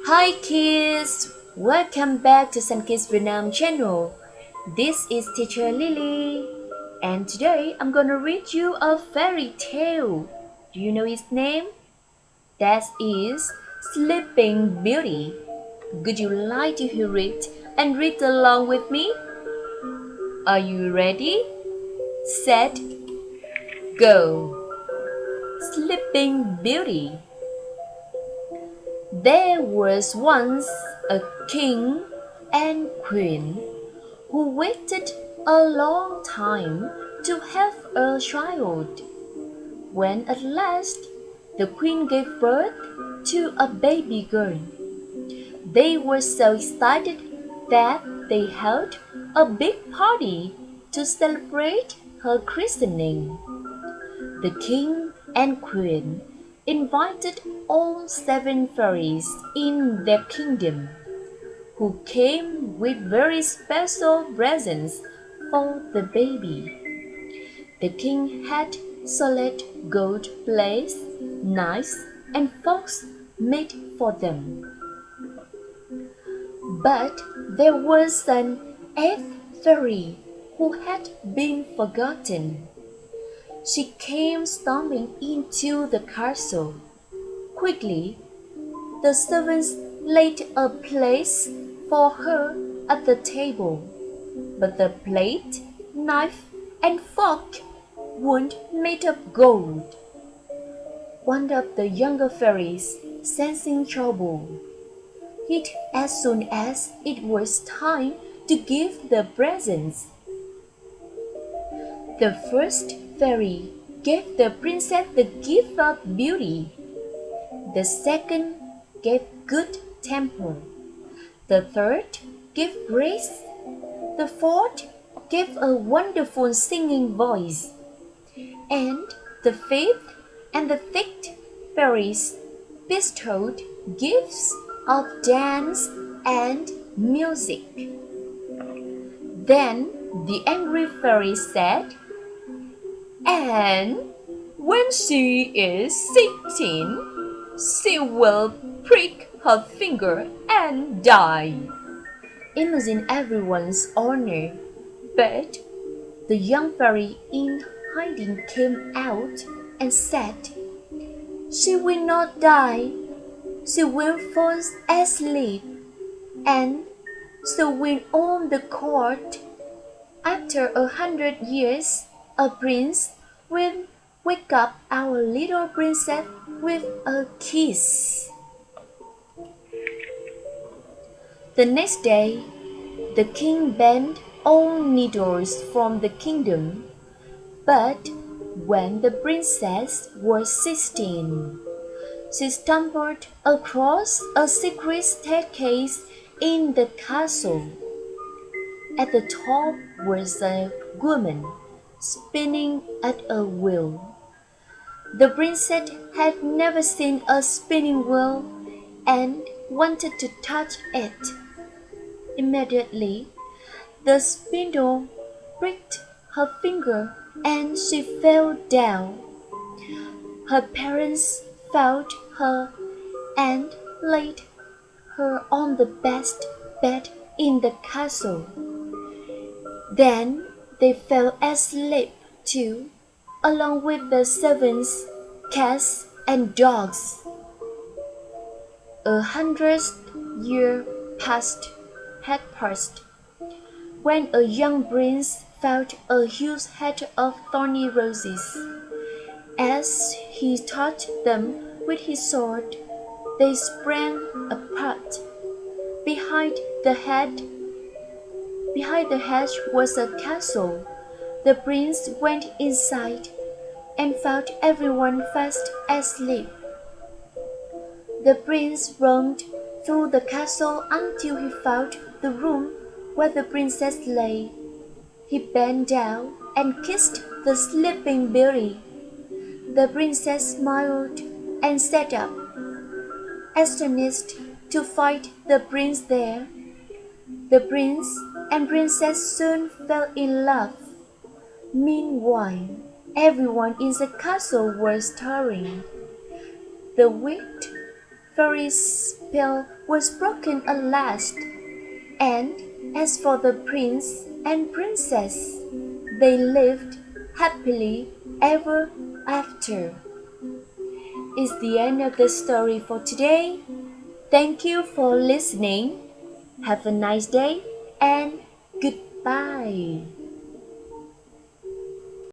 Hi kids! Welcome back to 𝐒𝐮𝐺𝐻 Việt Nam channel. This is teacher Lily, and today I'm gonna read you a fairy tale. Do you know its name? That is Sleeping Beauty. Would you like to hear it and read along with me? Are you ready? Set, go! Sleeping Beauty. There was once a king and queen who waited a long time to have a child. When at last the queen gave birth to a baby girl, they were so excited that they held a big party to celebrate her christening. The king and queen invited all 7 fairies in their kingdom, who came with very special presents for the baby. The king had solid gold plates, knives, and forks made for them. But there was an 8th fairy who had been forgotten. She came storming into the castle. Quickly, the servants laid a place for her at the table, but the plate, knife, and fork weren't made of gold. One of the younger fairies, sensing trouble, hid as soon as it was time to give the presents. The first fairy gave the princess the gift of beauty. The second gave good temper. The third gave grace. The fourth gave a wonderful singing voice. And the fifth and the sixth fairies bestowed gifts of dance and music. Then the angry fairy said, "And when she is 16, she will prick her finger and die." Imagine everyone's honor, but the young fairy in hiding came out and said, "She will not die. She will fall asleep, and so will all the court. After 100 years, a prince will wake up our little princess with a kiss." The next day, the king banned all needles from the kingdom, but when the princess was 16, she stumbled across a secret staircase in the castle. At the top was a woman spinning at a wheel. The princess had never seen a spinning wheel and wanted to touch it. Immediately, the spindle pricked her finger and she fell down. Her parents found her and laid her on the best bed in the castle. Then they fell asleep too, along with the servants, cats, and dogs. 100 years had passed, when a young prince found a huge head of thorny roses. As he touched them with his sword, they sprang apart. Behind the hedge was a castle. The prince went inside and found everyone fast asleep. The prince roamed through the castle until he found the room where the princess lay. He bent down and kissed the sleeping beauty. The princess smiled and sat up, astonished to find the prince there. The prince and princess soon fell in love. Meanwhile, everyone in the castle was stirring. The wicked fairy spell was broken at last, and as for the prince and princess, they lived happily ever after. Is the end of the story for today. Thank you for listening. Have a nice day and goodbye.